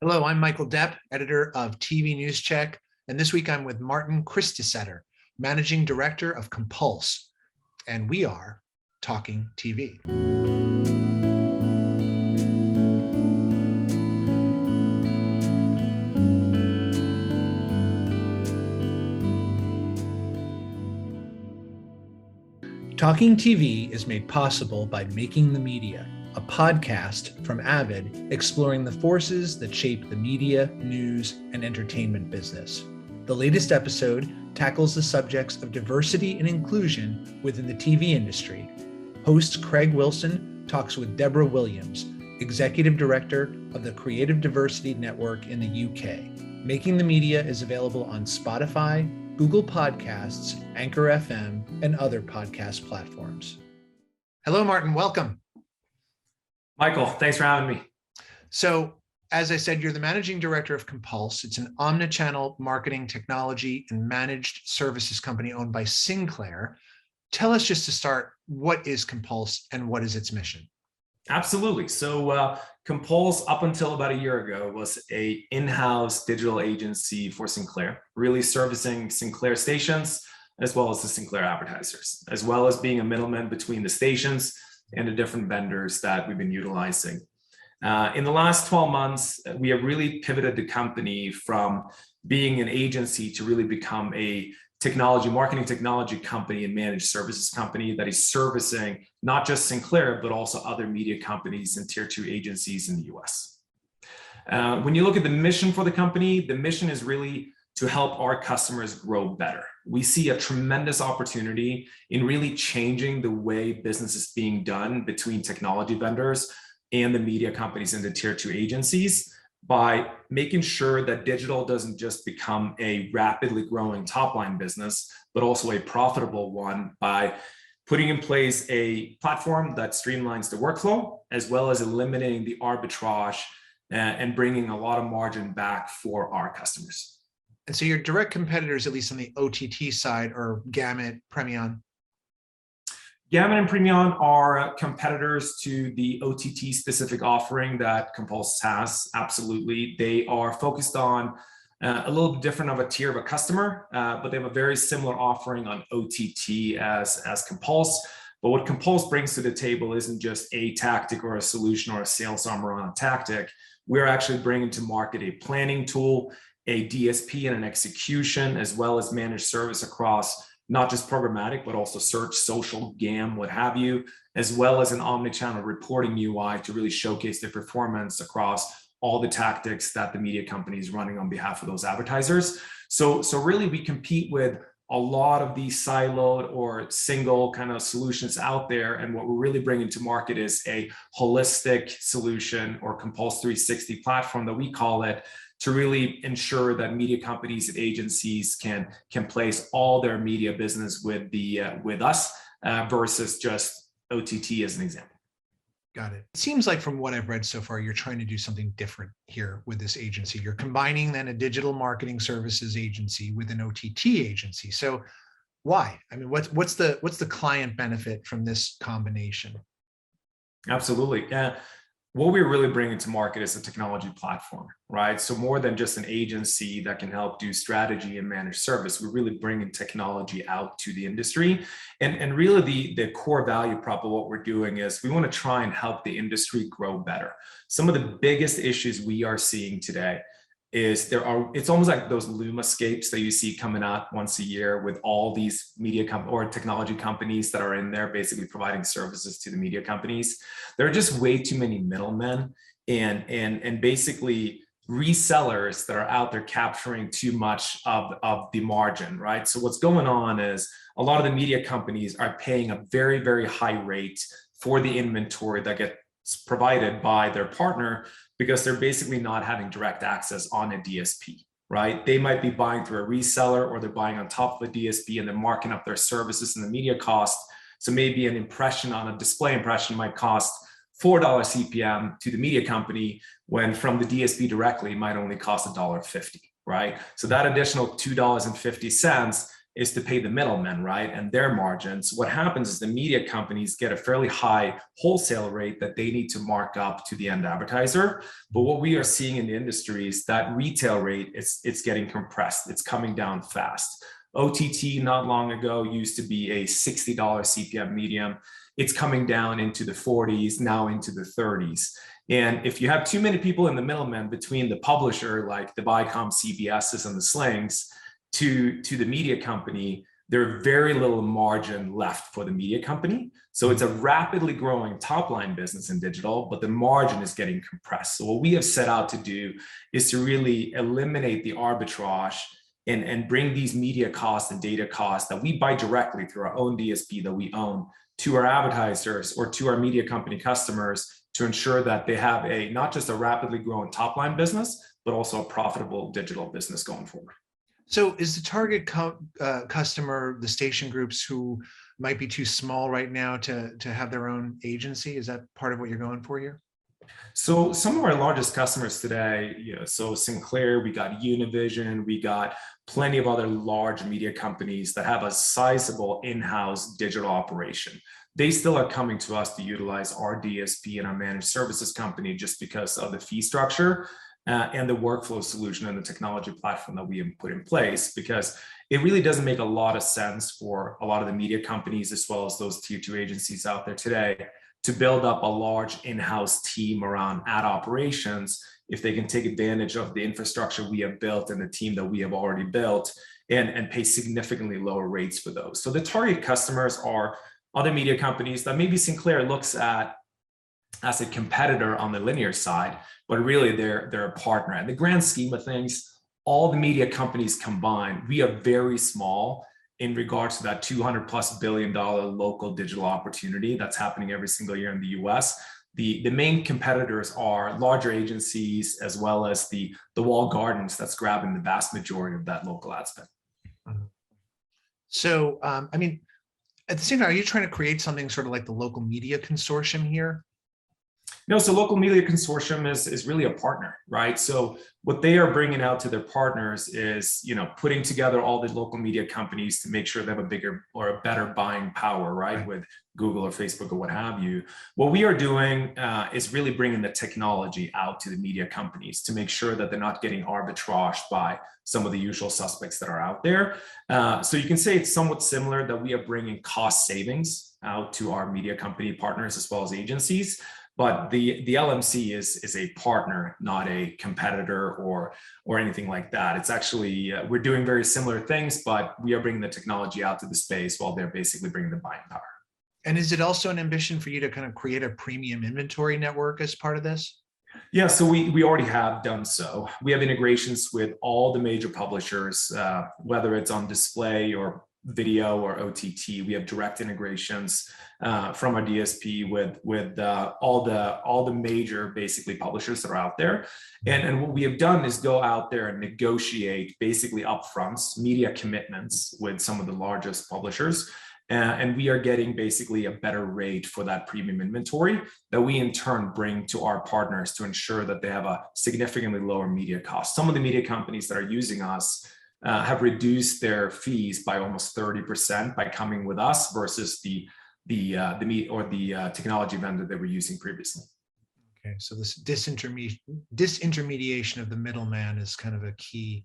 Hello, I'm Michael Depp, editor of TVNewsCheck, and this week I'm with Martin Kristiseter, managing director of Compulse, and we are talking TV. Talking TV is made possible by Making the Media, a podcast from Avid exploring the forces that shape the media, news, and entertainment business. The latest episode tackles the subjects of diversity and inclusion within the TV industry. Host Craig Wilson talks with Deborah Williams, Executive Director of the Creative Diversity Network in the UK. Making the Media is available on Spotify, Google Podcasts, Anchor FM, and other podcast platforms. Hello, Martin. Welcome. Michael, thanks for having me. So, as I said, you're the managing director of Compulse. It's an omnichannel marketing technology and managed services company owned by Sinclair. Tell us, just to start, what is Compulse and what is its mission? Absolutely. So Compulse, up until about a year ago, was an in-house digital agency for Sinclair, really servicing Sinclair stations, as well as the Sinclair advertisers, as well as being a middleman between the stations and the different vendors that we've been utilizing. In the last 12 months, we have really pivoted the company from being an agency to really become a marketing technology company and managed services company that is servicing not just Sinclair, but also other media companies and tier 2 agencies in the US. When you look at the mission for the company, the mission is really to help our customers grow better. We see a tremendous opportunity in really changing the way business is being done between technology vendors and the media companies and the tier 2 agencies, by making sure that digital doesn't just become a rapidly growing top-line business, but also a profitable one, by putting in place a platform that streamlines the workflow, as well as eliminating the arbitrage and bringing a lot of margin back for our customers. And so your direct competitors, at least on the OTT side, are Gamut, Premion. Gamut and Premion are competitors to the OTT specific offering that Compulse has. Absolutely. They are focused on a little bit different of a tier of a customer, but they have a very similar offering on OTT as Compulse. But what Compulse brings to the table isn't just a tactic or a solution or a sales arm around a tactic. We're actually bringing to market a planning tool, a DSP and an execution, as well as managed service across not just programmatic, but also search, social, GAM, what have you, as well as an omnichannel reporting UI to really showcase their performance across all the tactics that the media company is running on behalf of those advertisers. So really we compete with a lot of these siloed or single kind of solutions out there. And what we're really bringing to market is a holistic solution, or Compulse 360 platform that we call it, to really ensure that media companies and agencies can place all their media business with us versus just OTT as an example. Got it. It seems like, from what I've read so far, you're trying to do something different here with this agency. You're combining then a digital marketing services agency with an OTT agency. So why? I mean, what's the client benefit from this combination? Absolutely. What we're really bringing to market is a technology platform, right? So more than just an agency that can help do strategy and manage service, we're really bringing technology out to the industry. And really the core value prop of what we're doing is we want to try and help the industry grow better. Some of the biggest issues we are seeing today is it's almost like those Lumascapes that you see coming out once a year with all these media or technology companies that are in there basically providing services to the media companies. There are just way too many middlemen and basically resellers that are out there capturing too much of the margin, right? So what's going on is a lot of the media companies are paying a very, very high rate for the inventory that gets provided by their partner, because they're basically not having direct access on a DSP, right? They might be buying through a reseller, or they're buying on top of a DSP and they're marking up their services and the media cost. So maybe an impression on a display impression might cost $4 CPM to the media company, when from the DSP directly it might only cost $1.50, right? So that additional $2.50 is to pay the middlemen, right? And their margins. What happens is the media companies get a fairly high wholesale rate that they need to mark up to the end advertiser. But what we are seeing in the industry is that retail rate, it's getting compressed. It's coming down fast. OTT not long ago used to be a $60 CPM medium. It's coming down into the 40s, now into the 30s. And if you have too many people in the middleman between the publisher, like the Viacom, CBSs, and the Slings, to the media company, there's very little margin left for the media company. So it's a rapidly growing top line business in digital, but the margin is getting compressed. So what we have set out to do is to really eliminate the arbitrage and bring these media costs and data costs that we buy directly through our own DSP that we own to our advertisers or to our media company customers to ensure that they have not just a rapidly growing top line business, but also a profitable digital business going forward. So is the target customer the station groups who might be too small right now to have their own agency? Is that part of what you're going for here? So some of our largest customers today, so Sinclair, we got Univision, we got plenty of other large media companies that have a sizable in-house digital operation. They still are coming to us to utilize our DSP and our managed services company just because of the fee structure. And the workflow solution and the technology platform that we have put in place, because it really doesn't make a lot of sense for a lot of the media companies as well as those tier 2 agencies out there today to build up a large in-house team around ad operations if they can take advantage of the infrastructure we have built and the team that we have already built and pay significantly lower rates for those. So the target customers are other media companies that maybe Sinclair looks at as a competitor on the linear side, but really they're a partner. In the grand scheme of things, all the media companies combined, we are very small in regards to that $200+ billion local digital opportunity that's happening every single year in the US. The main competitors are larger agencies as well as the walled gardens that's grabbing the vast majority of that local ad spend. So, I mean, at the same time, are you trying to create something sort of like the local media consortium here? No, so local media consortium is really a partner, right? So what they are bringing out to their partners is, putting together all the local media companies to make sure they have a bigger or a better buying power, right? With Google or Facebook or what have you. What we are doing is really bringing the technology out to the media companies to make sure that they're not getting arbitraged by some of the usual suspects that are out there. So you can say it's somewhat similar that we are bringing cost savings out to our media company partners as well as agencies. But the LMC is a partner, not a competitor or anything like that. It's actually, we're doing very similar things, but we are bringing the technology out to the space while they're basically bringing the buying power. And is it also an ambition for you to kind of create a premium inventory network as part of this? Yeah, so we already have done so. We have integrations with all the major publishers, whether it's on display or video or OTT. We have direct integrations from our DSP with all the major basically publishers that are out there. And what we have done is go out there and negotiate basically upfronts, media commitments with some of the largest publishers. And we are getting basically a better rate for that premium inventory that we in turn bring to our partners to ensure that they have a significantly lower media cost. Some of the media companies that are using us have reduced their fees by almost 30% by coming with us versus the technology vendor they were using previously. Okay, so this disintermediation of the middleman is kind of a key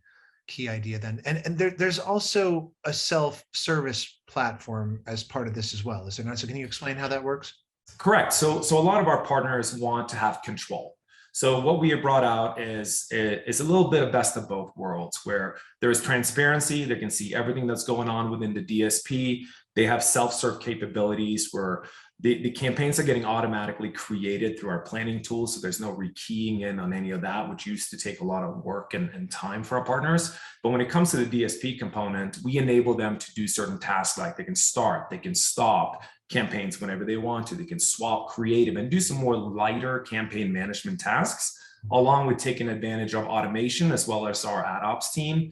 idea then. And there's also a self-service platform as part of this as well, is there not? So can you explain how that works? Correct. So a lot of our partners want to have control. So what we have brought out is a little bit of best of both worlds, where there is transparency. They can see everything that's going on within the DSP. They have self-serve capabilities where the campaigns are getting automatically created through our planning tools. So there's no rekeying in on any of that, which used to take a lot of work and time for our partners. But when it comes to the DSP component, we enable them to do certain tasks, like they can start, they can stop campaigns whenever they want to, they can swap creative and do some more lighter campaign management tasks, along with taking advantage of automation as well as our ad ops team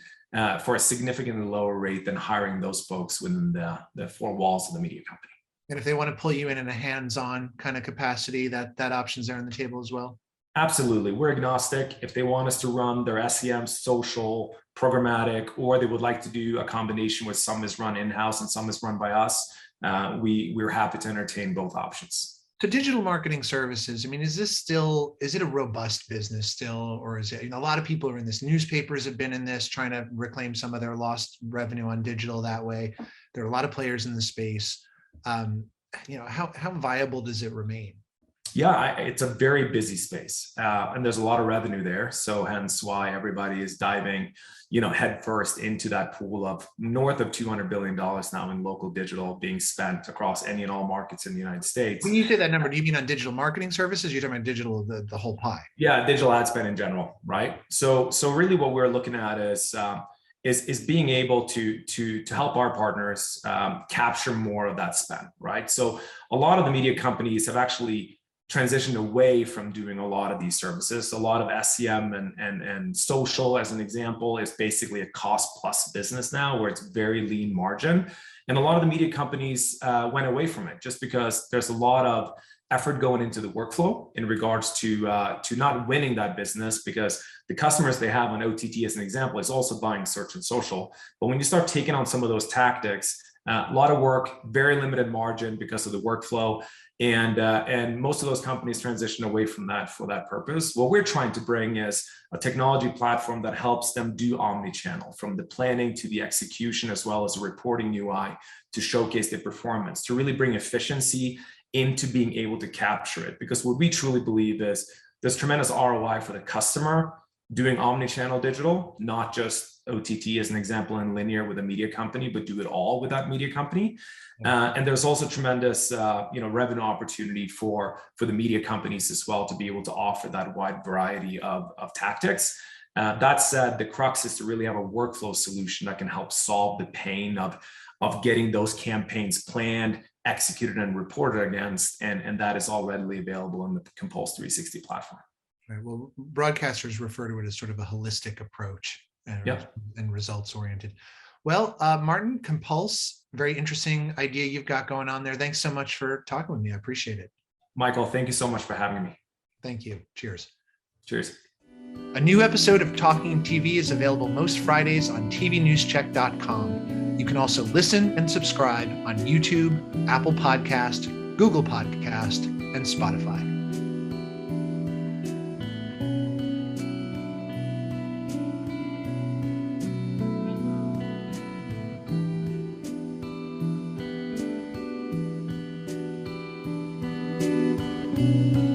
for a significantly lower rate than hiring those folks within the four walls of the media company. And if they want to pull you in a hands-on kind of capacity, that option's there on the table as well? Absolutely. We're agnostic. If they want us to run their SEM, social, programmatic, or they would like to do a combination where some is run in-house and some is run by us, we're happy to entertain both options. To digital marketing services, I mean, is it a robust business still, or is it, a lot of people are in this, newspapers have been in this, trying to reclaim some of their lost revenue on digital that way. There are a lot of players in the space. How viable does it remain? Yeah, it's a very busy space, and there's a lot of revenue there. So hence why everybody is diving, headfirst into that pool of north of $200 billion now in local digital being spent across any and all markets in the United States. When you say that number, do you mean on digital marketing services? You're talking about digital, the whole pie? Yeah, digital ad spend in general, right? So really, what we're looking at is being able to help our partners capture more of that spend, right? So a lot of the media companies have actually transitioned away from doing a lot of these services. A lot of SEM and social, as an example, is basically a cost plus business now, where it's very lean margin. And a lot of the media companies went away from it just because there's a lot of effort going into the workflow in regards to not winning that business, because the customers they have on OTT, as an example, is also buying search and social. But when you start taking on some of those tactics, a lot of work, very limited margin because of the workflow. And most of those companies transition away from that for that purpose. What we're trying to bring is a technology platform that helps them do omni-channel, from the planning to the execution, as well as a reporting UI to showcase their performance, to really bring efficiency into being able to capture it. Because what we truly believe is there's tremendous ROI for the customer doing omni-channel digital, not just OTT as an example in linear with a media company, but do it all with that media company. And there's also tremendous revenue opportunity for the media companies as well, to be able to offer that wide variety of tactics. That said, the crux is to really have a workflow solution that can help solve the pain of getting those campaigns planned, executed, and reported against, and that is all readily available in the Compulse 360 platform. Right. Well, broadcasters refer to it as sort of a holistic approach and results oriented. Well, Martin, Compulse, very interesting idea you've got going on there. Thanks so much for talking with me. I appreciate it. Michael, thank you so much for having me. Thank you. Cheers. Cheers. A new episode of Talking TV is available most Fridays on TVNewsCheck.com. You can also listen and subscribe on YouTube, Apple Podcast, Google Podcast, and Spotify. Thank you.